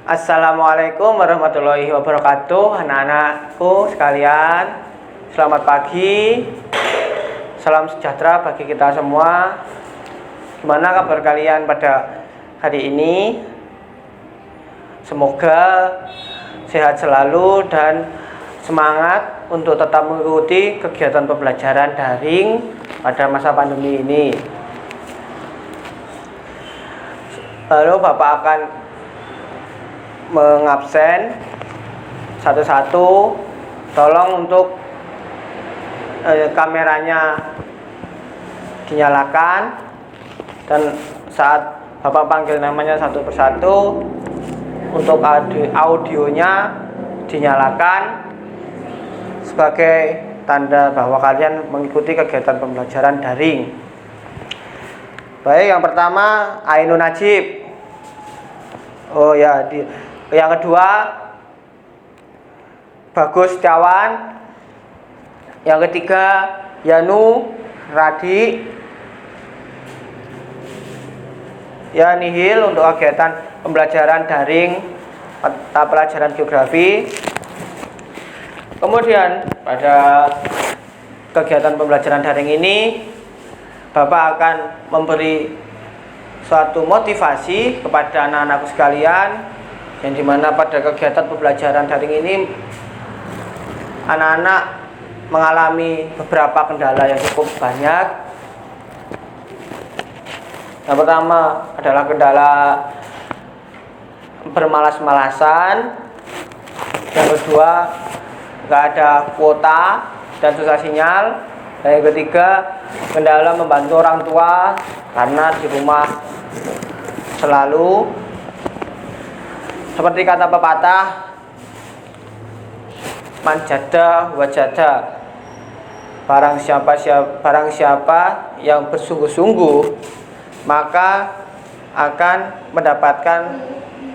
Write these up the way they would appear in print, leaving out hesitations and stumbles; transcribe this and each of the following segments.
Assalamualaikum warahmatullahi wabarakatuh, anak-anakku sekalian. Selamat pagi, salam sejahtera bagi kita semua. Gimana kabar kalian pada hari ini? Semoga sehat selalu dan semangat untuk tetap mengikuti kegiatan pembelajaran daring pada masa pandemi ini. Lalu Bapak akan mengabsen satu-satu. Tolong untuk kameranya dinyalakan, dan saat Bapak panggil namanya satu persatu, untuk audionya dinyalakan sebagai tanda bahwa kalian mengikuti kegiatan pembelajaran daring. Baik, yang pertama Ainun Najib. Yang kedua Bagus Setiawan. Yang ketiga Yanu Radi. Ya, nihil untuk kegiatan pembelajaran daring mata pelajaran geografi. Kemudian pada kegiatan pembelajaran daring ini Bapak akan memberi suatu motivasi kepada anak-anakku sekalian, yang dimana pada kegiatan pembelajaran daring ini anak-anak mengalami beberapa kendala yang cukup banyak. Yang pertama adalah kendala bermalas-malasan. Yang kedua, nggak ada kuota dan susah sinyal. Dan yang ketiga, kendala membantu orang tua karena di rumah selalu, seperti kata pepatah, manjada wajada. Barang siapa yang bersungguh-sungguh, maka akan mendapatkan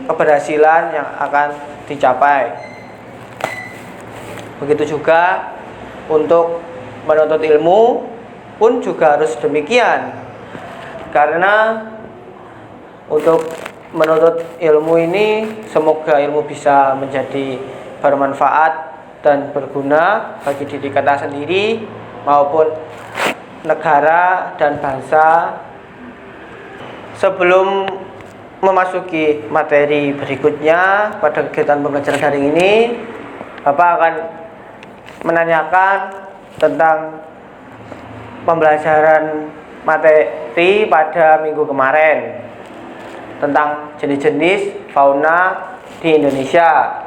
keberhasilan yang akan dicapai. Begitu juga untuk menuntut ilmu pun juga harus demikian. Karena untuk menuntut ilmu ini, semoga ilmu bisa menjadi bermanfaat dan berguna bagi diri kita sendiri maupun negara dan bangsa. Sebelum memasuki materi berikutnya pada kegiatan pembelajaran daring ini, Bapak akan menanyakan tentang pembelajaran materi pada minggu kemarin tentang jenis-jenis fauna di Indonesia.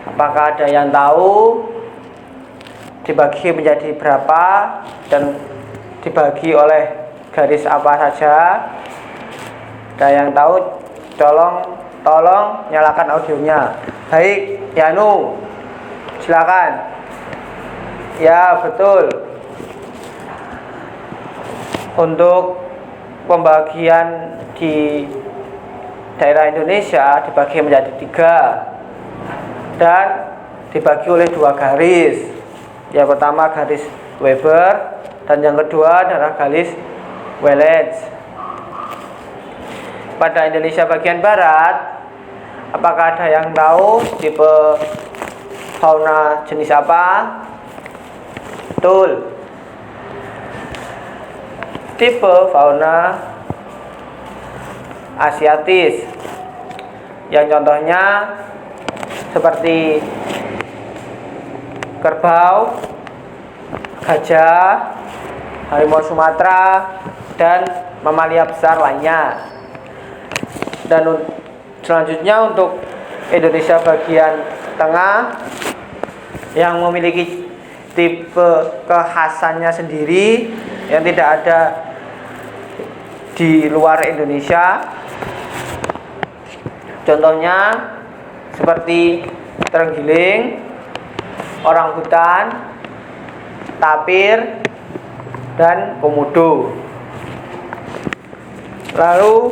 Apakah ada yang tahu dibagi menjadi berapa dan dibagi oleh garis apa saja? Ada yang tahu? Tolong nyalakan audionya. Baik, Yanu, silakan. Ya, betul. Untuk pembagian di daerah Indonesia dibagi menjadi 3 dan dibagi oleh 2 garis. Yang pertama garis Weber dan yang kedua adalah garis Wallace. Pada Indonesia bagian barat, apakah ada yang tahu tipe fauna jenis apa? Betul. Tipe fauna asiatis, yang contohnya seperti kerbau, gajah, harimau Sumatera, dan mamalia besar lainnya. Dan selanjutnya untuk Indonesia bagian tengah, yang memiliki tipe kekhasannya sendiri yang tidak ada di luar Indonesia. Contohnya seperti terenggiling, orangutan, tapir, dan komodo. Lalu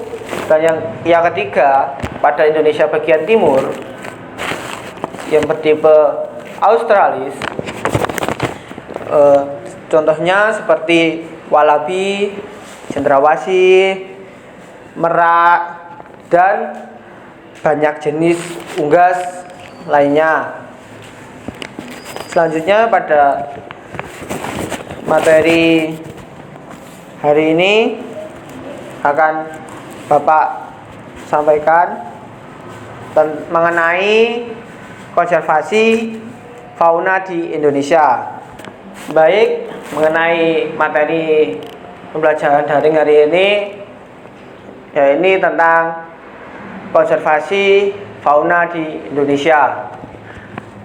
yang ketiga pada Indonesia bagian timur, yang bertipe Australis, contohnya seperti walabi, cendrawasih, merak, dan banyak jenis unggas lainnya. Selanjutnya pada materi hari ini akan Bapak sampaikan mengenai konservasi fauna di Indonesia. Baik, mengenai materi pembelajaran daring hari ini, ya ini tentang konservasi fauna di Indonesia.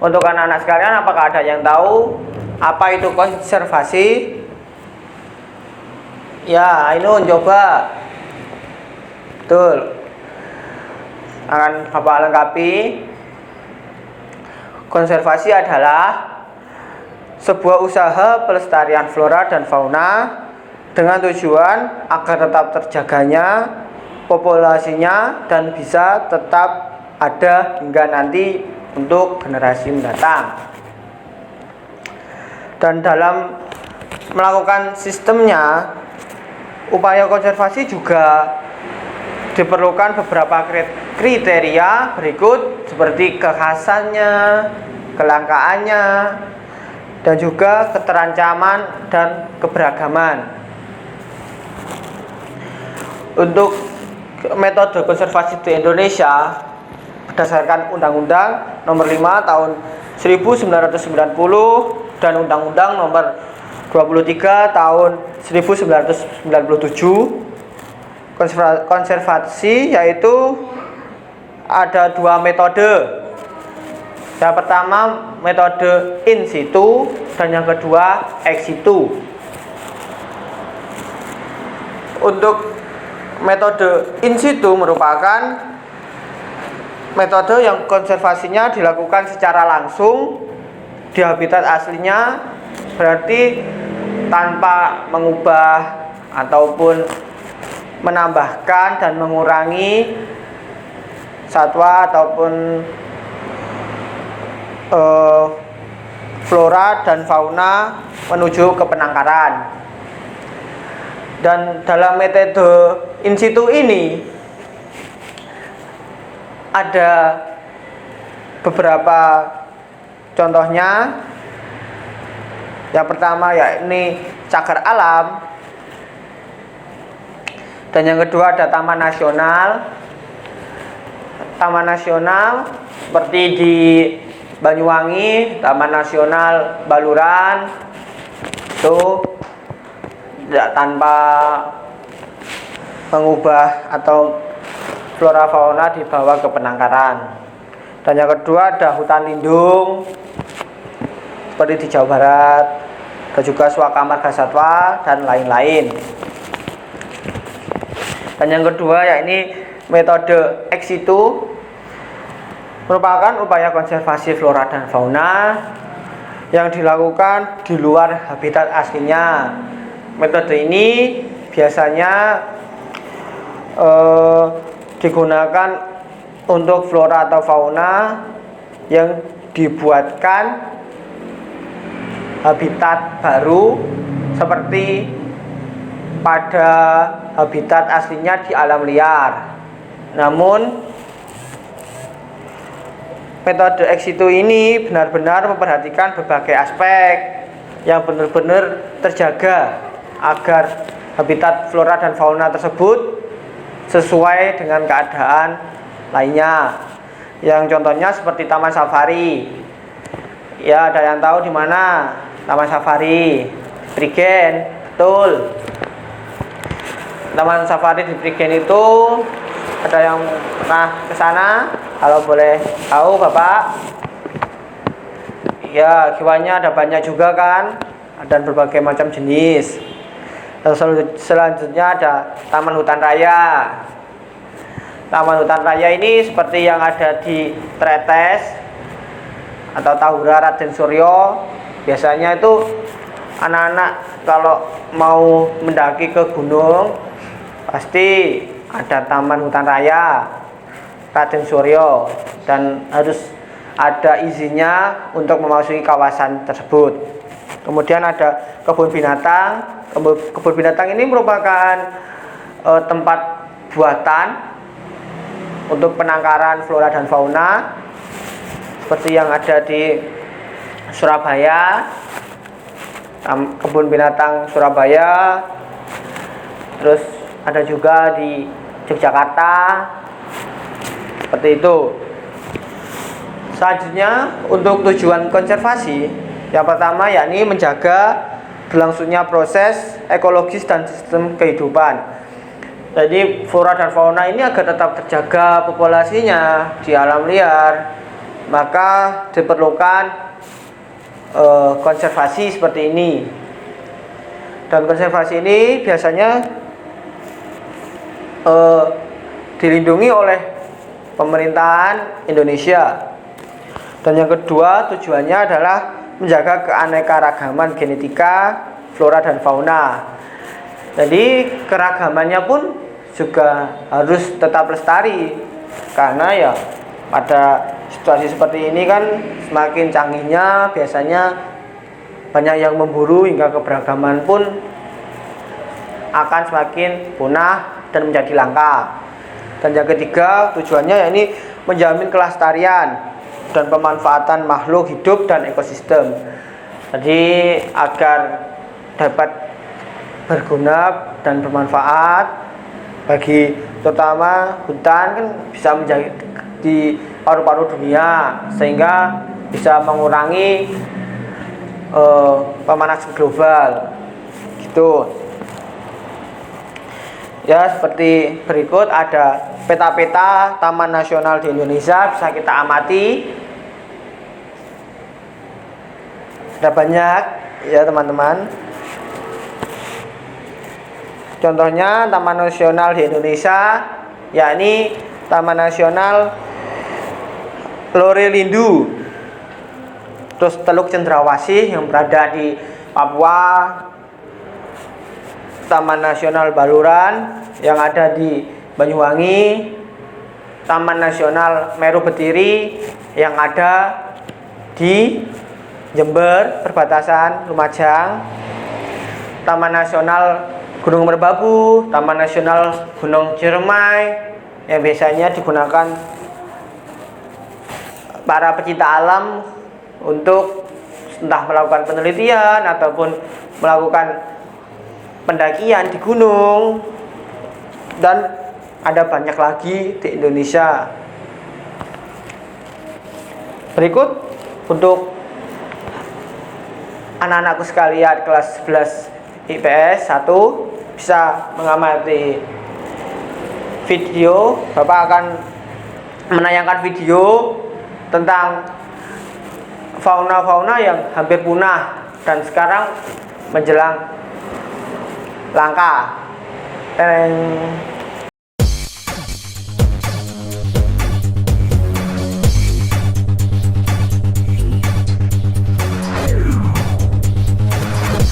Untuk anak-anak sekalian, apakah ada yang tahu apa itu konservasi? Ya, Ainun coba. Betul. Akan Bapak lengkapi. Konservasi adalah sebuah usaha pelestarian flora dan fauna dengan tujuan agar tetap terjaganya populasinya dan bisa tetap ada hingga nanti untuk generasi mendatang. Dan dalam melakukan sistemnya, upaya konservasi juga diperlukan beberapa kriteria berikut, seperti kekhasannya, kelangkaannya, dan juga keterancaman dan keberagaman. Untuk metode konservasi di Indonesia berdasarkan Undang-Undang Nomor 5 Tahun 1990 dan Undang-Undang Nomor 23 Tahun 1997, konservasi yaitu ada dua metode. Yang pertama metode in situ dan yang kedua ex situ. Untuk metode in situ merupakan metode yang konservasinya dilakukan secara langsung di habitat aslinya, berarti tanpa mengubah ataupun menambahkan dan mengurangi satwa ataupun flora dan fauna menuju ke penangkaran. Dan dalam metode in situ ini ada beberapa contohnya. Yang pertama yakni cagar alam, dan yang kedua ada taman nasional. Taman nasional seperti di Banyuwangi, Taman Nasional Baluran, itu tidak tanpa mengubah atau flora fauna dibawa ke penangkaran. Dan yang kedua ada hutan lindung seperti di Jawa Barat, dan juga Suaka Marga Satwa dan lain-lain. Dan yang kedua yakni metode ex situ, merupakan upaya konservasi flora dan fauna yang dilakukan di luar habitat aslinya. Metode ini biasanya digunakan untuk flora atau fauna yang dibuatkan habitat baru seperti pada habitat aslinya di alam liar. Namun metode ex situ ini benar-benar memperhatikan berbagai aspek yang benar-benar terjaga agar habitat flora dan fauna tersebut sesuai dengan keadaan lainnya. Yang contohnya seperti taman safari. Ya, ada yang tahu di mana taman safari? Prigen, betul. Taman safari di Prigen itu ada yang pernah ke sana? Kalau boleh tahu Bapak? Ya, hewannya ada banyak juga kan? Ada berbagai macam jenis. Selanjutnya ada Taman Hutan Raya. Taman Hutan Raya ini seperti yang ada di Tretes atau Tahura Raden Suryo. Biasanya itu anak-anak kalau mau mendaki ke gunung pasti ada Taman Hutan Raya Raden Suryo, dan harus ada izinnya untuk memasuki kawasan tersebut. Kemudian ada kebun binatang. Kebun binatang ini merupakan tempat buatan untuk penangkaran flora dan fauna seperti yang ada di Surabaya, kebun binatang Surabaya, terus ada juga di Yogyakarta, seperti itu. Selanjutnya untuk tujuan konservasi, yang pertama yakni menjaga berlangsungnya proses ekologis dan sistem kehidupan. Jadi flora dan fauna ini agar tetap terjaga populasinya di alam liar, maka diperlukan konservasi seperti ini. Dan konservasi ini biasanya dilindungi oleh pemerintahan Indonesia. Dan yang kedua tujuannya adalah menjaga keanekaragaman genetika flora dan fauna. Jadi keragamannya pun juga harus tetap lestari, karena ya pada situasi seperti ini kan semakin canggihnya biasanya banyak yang memburu hingga keberagaman pun akan semakin punah dan menjadi langka. Dan yang ketiga tujuannya yakni menjamin kelestarian dan pemanfaatan makhluk hidup dan ekosistem. Jadi agar dapat berguna dan bermanfaat bagi terutama hutan, kan bisa menjadi paru-paru dunia sehingga bisa mengurangi pemanasan global gitu. Ya, seperti berikut ada peta-peta taman nasional di Indonesia, bisa kita amati. Ada banyak ya teman-teman. Contohnya taman nasional di Indonesia yakni Taman Nasional Lore Lindu, terus Teluk Cendrawasih yang berada di Papua, Taman Nasional Baluran yang ada di Banyuwangi, Taman Nasional Meru Betiri yang ada di Jember perbatasan Lumajang, Taman Nasional Gunung Merbabu, Taman Nasional Gunung Ciremai yang biasanya digunakan para pecinta alam untuk entah melakukan penelitian ataupun melakukan pendakian di gunung, dan ada banyak lagi di Indonesia. Berikut untuk anak-anakku sekalian kelas 11 IPS 1 bisa mengamati video. Bapak akan menayangkan video tentang fauna-fauna yang hampir punah dan sekarang menjelang langka.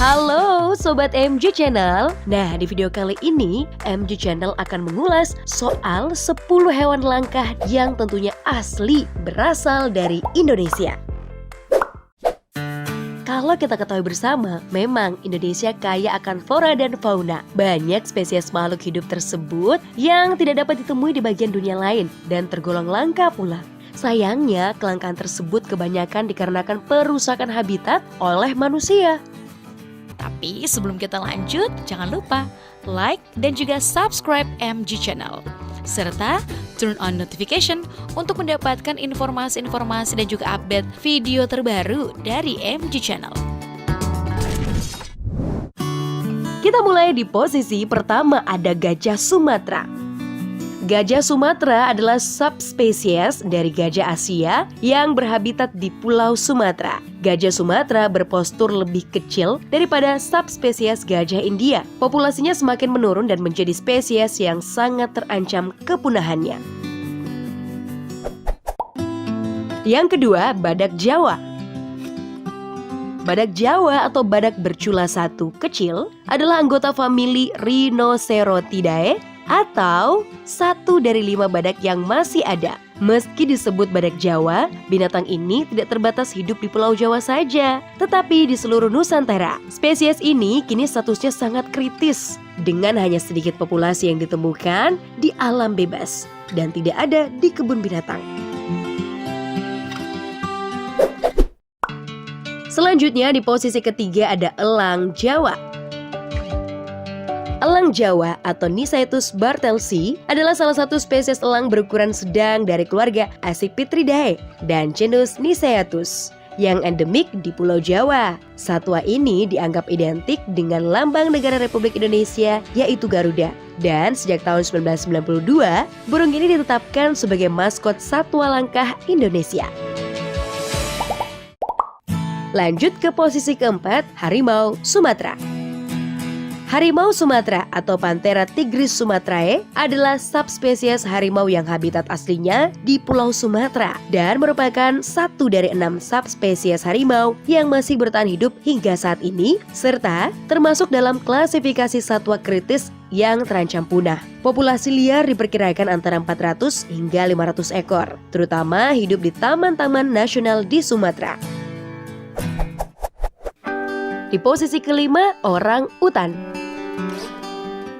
Halo Sobat MG Channel. Nah, di video kali ini MG Channel akan mengulas soal 10 hewan langka yang tentunya asli berasal dari Indonesia. Kalau kita ketahui bersama, memang Indonesia kaya akan flora dan fauna. Banyak spesies makhluk hidup tersebut yang tidak dapat ditemui di bagian dunia lain dan tergolong langka pula. Sayangnya, kelangkaan tersebut kebanyakan dikarenakan perusakan habitat oleh manusia. Tapi sebelum kita lanjut, jangan lupa like dan juga subscribe MG Channel. Serta turn on notification untuk mendapatkan informasi-informasi dan juga update video terbaru dari MG Channel. Kita mulai di posisi pertama, ada gajah Sumatera. Gajah Sumatera adalah subspesies dari gajah Asia yang berhabitat di Pulau Sumatera. Gajah Sumatera berpostur lebih kecil daripada subspesies gajah India. Populasinya semakin menurun dan menjadi spesies yang sangat terancam kepunahannya. Yang kedua, badak Jawa. Badak Jawa atau badak bercula satu kecil adalah anggota famili Rhinocerotidae atau satu dari 5 badak yang masih ada. Meski disebut badak Jawa, binatang ini tidak terbatas hidup di Pulau Jawa saja, tetapi di seluruh Nusantara. Spesies ini kini statusnya sangat kritis, dengan hanya sedikit populasi yang ditemukan di alam bebas dan tidak ada di kebun binatang. Selanjutnya di posisi ketiga ada elang Jawa. Elang Jawa atau Nicetus bartelsi adalah salah satu spesies elang berukuran sedang dari keluarga Accipitridae dan genus Nicetus yang endemik di Pulau Jawa. Satwa ini dianggap identik dengan lambang negara Republik Indonesia yaitu Garuda. Dan sejak tahun 1992, burung ini ditetapkan sebagai maskot satwa langka Indonesia. Lanjut ke posisi keempat, harimau Sumatera. Harimau Sumatera atau Panthera tigris sumatrae adalah subspesies harimau yang habitat aslinya di Pulau Sumatera dan merupakan satu dari 6 subspesies harimau yang masih bertahan hidup hingga saat ini serta termasuk dalam klasifikasi satwa kritis yang terancam punah. Populasi liar diperkirakan antara 400 hingga 500 ekor, terutama hidup di taman-taman nasional di Sumatera. Di posisi kelima, orang utan.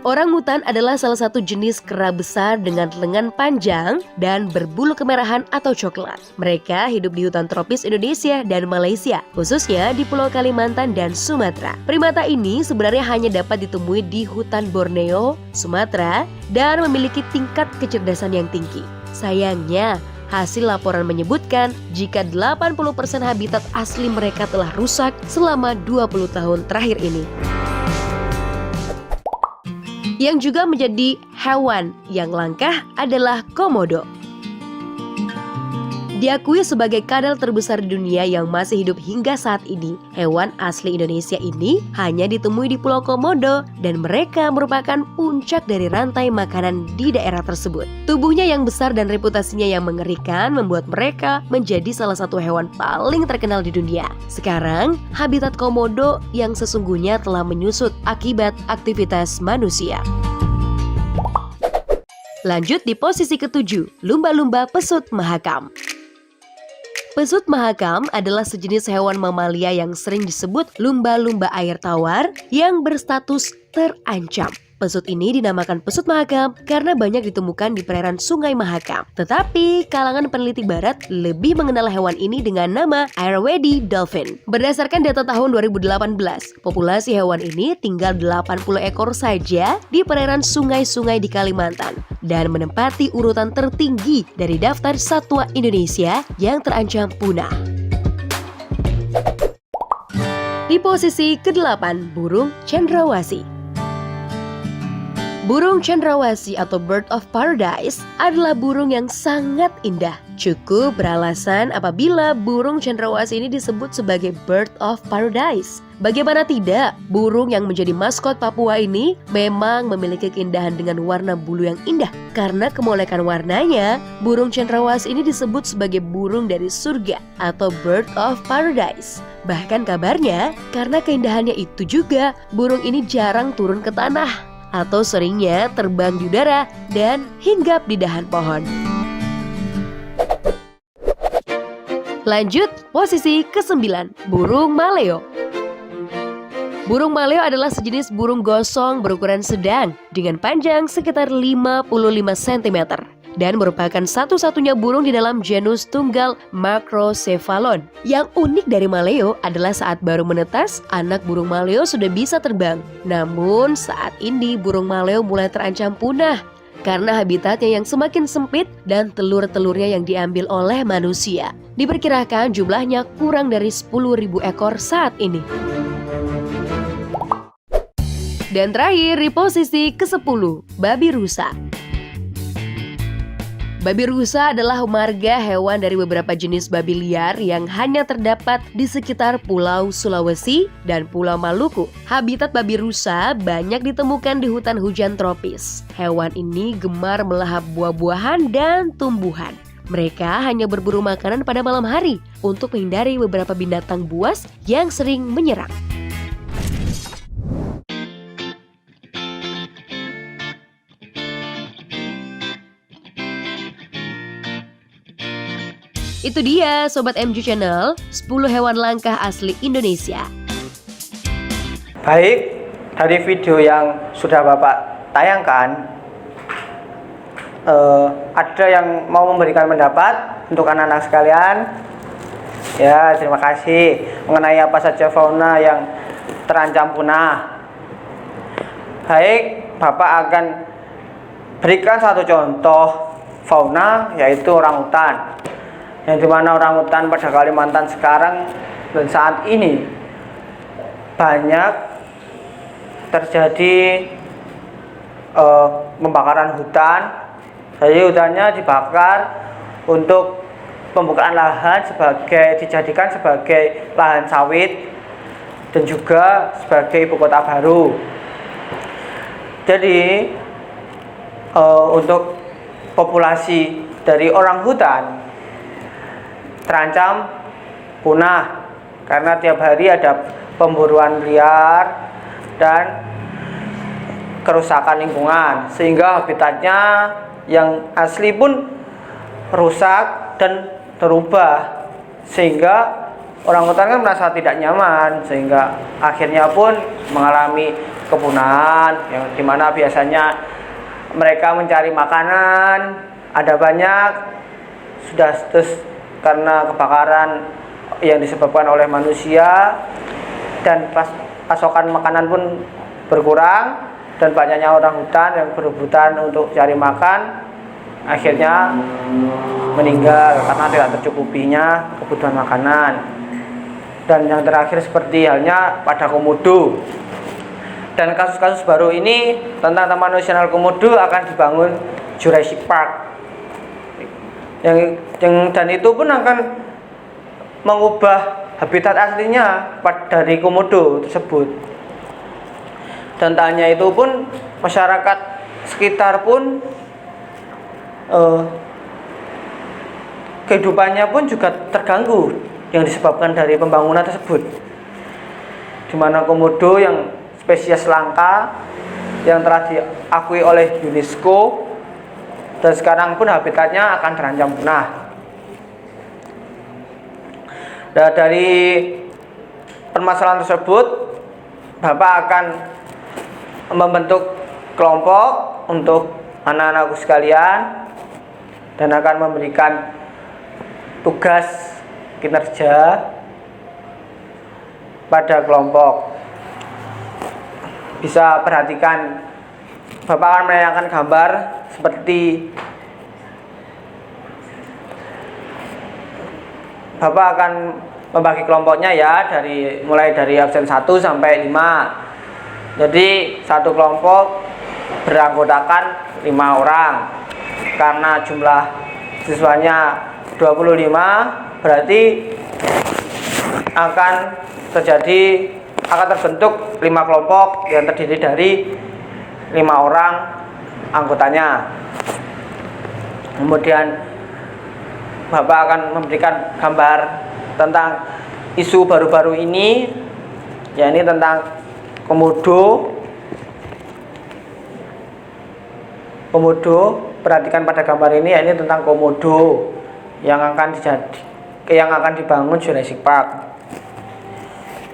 Orang utan adalah salah satu jenis kera besar dengan lengan panjang dan berbulu kemerahan atau coklat. Mereka hidup di hutan tropis Indonesia dan Malaysia, khususnya di Pulau Kalimantan dan Sumatera. Primata ini sebenarnya hanya dapat ditemui di hutan Borneo, Sumatera, dan memiliki tingkat kecerdasan yang tinggi. Sayangnya, hasil laporan menyebutkan jika 80% habitat asli mereka telah rusak selama 20 tahun terakhir ini. Yang juga menjadi hewan yang langka adalah komodo. Diakui sebagai kadal terbesar di dunia yang masih hidup hingga saat ini. Hewan asli Indonesia ini hanya ditemui di Pulau Komodo dan mereka merupakan puncak dari rantai makanan di daerah tersebut. Tubuhnya yang besar dan reputasinya yang mengerikan membuat mereka menjadi salah satu hewan paling terkenal di dunia. Sekarang, habitat komodo yang sesungguhnya telah menyusut akibat aktivitas manusia. Lanjut di posisi ketujuh, lumba-lumba pesut mahakam. Pesut mahakam adalah sejenis hewan mamalia yang sering disebut lumba-lumba air tawar yang berstatus terancam. Pesut ini dinamakan pesut mahakam karena banyak ditemukan di perairan Sungai Mahakam. Tetapi kalangan peneliti barat lebih mengenal hewan ini dengan nama Irrawaddy dolphin. Berdasarkan data tahun 2018, populasi hewan ini tinggal 80 ekor saja di perairan sungai-sungai di Kalimantan dan menempati urutan tertinggi dari daftar satwa Indonesia yang terancam punah. Di posisi ke-8, burung cendrawasih. Burung cendrawasih atau bird of paradise adalah burung yang sangat indah. Cukup beralasan apabila burung cendrawasih ini disebut sebagai bird of paradise. Bagaimana tidak, burung yang menjadi maskot Papua ini memang memiliki keindahan dengan warna bulu yang indah. Karena kemolekan warnanya, burung cendrawasih ini disebut sebagai burung dari surga atau bird of paradise. Bahkan kabarnya, karena keindahannya itu juga, burung ini jarang turun ke tanah atau seringnya terbang di udara dan hinggap di dahan pohon. Lanjut, posisi ke-9, burung maleo. Burung maleo adalah sejenis burung gosong berukuran sedang dengan panjang sekitar 55 cm dan merupakan satu-satunya burung di dalam genus tunggal Macrocephalon. Yang unik dari maleo adalah saat baru menetas, anak burung maleo sudah bisa terbang. Namun saat ini burung maleo mulai terancam punah karena habitatnya yang semakin sempit dan telur-telurnya yang diambil oleh manusia. Diperkirakan jumlahnya kurang dari 10.000 ekor saat ini. Dan terakhir di posisi ke-10, babi rusa. Babi rusa adalah marga hewan dari beberapa jenis babi liar yang hanya terdapat di sekitar Pulau Sulawesi dan Pulau Maluku. Habitat babi rusa banyak ditemukan di hutan hujan tropis. Hewan ini gemar melahap buah-buahan dan tumbuhan. Mereka hanya berburu makanan pada malam hari untuk menghindari beberapa binatang buas yang sering menyerang. Itu dia Sobat MG Channel, 10 hewan langka asli Indonesia. Baik, dari video yang sudah Bapak tayangkan, ada yang mau memberikan pendapat untuk anak-anak sekalian? Ya, terima kasih. Mengenai apa saja fauna yang terancam punah. Baik, Bapak akan berikan satu contoh fauna, yaitu orangutan. Yang dimana orangutan pada Kalimantan sekarang dan saat ini banyak terjadi pembakaran hutan. Jadi hutannya dibakar untuk pembukaan lahan dijadikan sebagai lahan sawit dan juga sebagai ibu kota baru. Jadi untuk populasi dari orangutan terancam punah karena tiap hari ada pemburuan liar dan kerusakan lingkungan, sehingga habitatnya yang asli pun rusak dan berubah, sehingga orangutan kan merasa tidak nyaman, sehingga akhirnya pun mengalami kepunahan, yang dimana biasanya mereka mencari makanan ada banyak, sudah terus karena kebakaran yang disebabkan oleh manusia dan pasokan makanan pun berkurang, dan banyaknya orangutan yang berebutan untuk cari makan akhirnya meninggal karena tidak tercukupinya kebutuhan makanan. Dan yang terakhir seperti halnya pada komodo. Dan kasus-kasus baru ini tentang Taman Nasional Komodo akan dibangun Jurassic Park. Dan itu pun akan mengubah habitat aslinya dari komodo tersebut. Dan tak hanya itu pun, masyarakat sekitar pun kehidupannya pun juga terganggu yang disebabkan dari pembangunan tersebut. Di mana komodo yang spesies langka yang telah diakui oleh UNESCO dan sekarang pun habitatnya akan terancam punah. Dan dari permasalahan tersebut, Bapak akan membentuk kelompok untuk anak-anakku sekalian dan akan memberikan tugas kinerja pada kelompok. Bisa perhatikan, Bapak akan menayangkan gambar seperti Bapak akan membagi kelompoknya ya, mulai dari absen 1 sampai 5. Jadi satu kelompok beranggotakan 5 orang. Karena jumlah siswanya 25, berarti akan terbentuk 5 kelompok yang terdiri dari 5 orang anggotanya. Kemudian Bapak akan memberikan gambar tentang isu baru-baru ini, yakni tentang komodo. Perhatikan pada gambar ini, yakni tentang komodo yang akan dibangun Jurassic Park.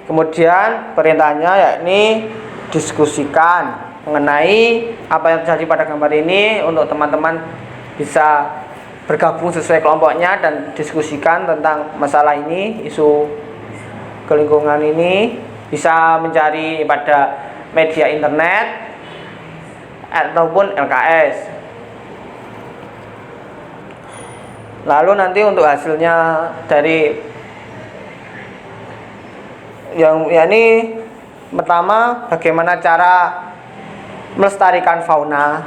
Kemudian perintahnya yakni diskusikan mengenai apa yang terjadi pada gambar ini untuk teman-teman bisa bergabung sesuai kelompoknya dan diskusikan tentang masalah ini, isu kelingkungan ini. Bisa mencari pada media internet ataupun LKS. Lalu nanti untuk hasilnya dari yakni pertama, bagaimana cara melestarikan fauna,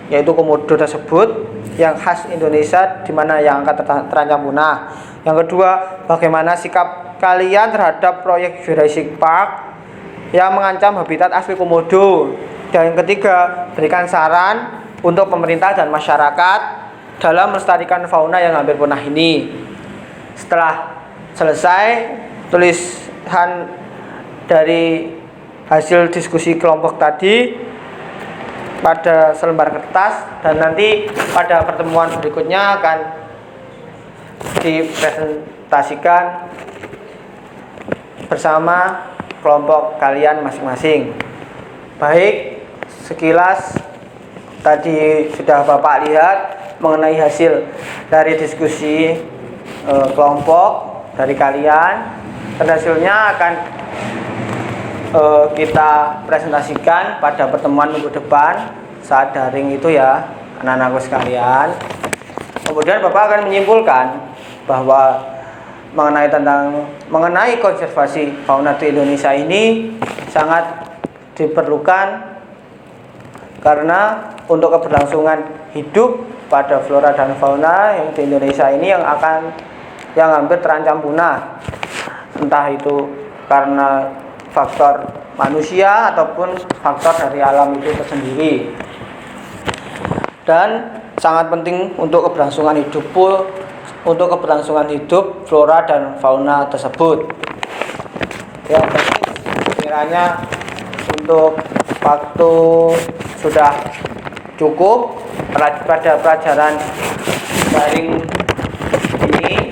yaitu komodo tersebut yang khas Indonesia, di mana yang akan terancam punah. Yang kedua, bagaimana sikap kalian terhadap proyek Jurassic Park yang mengancam habitat asli komodo. Dan yang ketiga, berikan saran untuk pemerintah dan masyarakat dalam melestarikan fauna yang hampir punah ini. Setelah selesai tulisan dari hasil diskusi kelompok tadi pada selembar kertas, dan nanti pada pertemuan berikutnya akan dipresentasikan bersama kelompok kalian masing-masing. Baik, sekilas tadi sudah Bapak lihat mengenai hasil dari diskusi kelompok dari kalian, dan hasilnya akan kita presentasikan pada pertemuan minggu depan saat daring itu ya, anak-anakku sekalian. Kemudian Bapak akan menyimpulkan bahwa mengenai konservasi fauna di Indonesia ini sangat diperlukan, karena untuk keberlangsungan hidup pada flora dan fauna yang di Indonesia ini yang hampir terancam punah, entah itu karena faktor manusia ataupun faktor dari alam itu tersendiri. Dan sangat penting untuk keberlangsungan hidup flora dan fauna tersebut. Ya, kiranya untuk waktu sudah cukup pada pelajaran daring ini.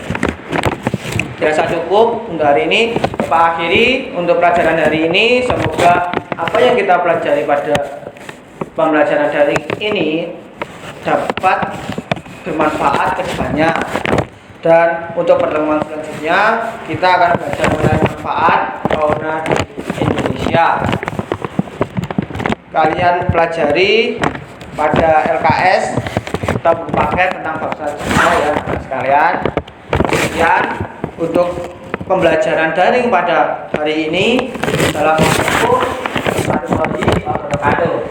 Dirasa cukup untuk hari ini. Pak akhiri untuk pelajaran hari ini. Semoga apa yang kita pelajari pada pembelajaran daring ini dapat bermanfaat ke depannya. Dan untuk pertemuan selanjutnya kita akan belajar mengenai manfaat fauna di Indonesia. Kalian pelajari pada LKS atau buku paket tentang bangsa Jawa ya sekalian. Kemudian untuk pembelajaran daring pada hari ini, Assalamualaikum warahmatullahi wabarakatuh.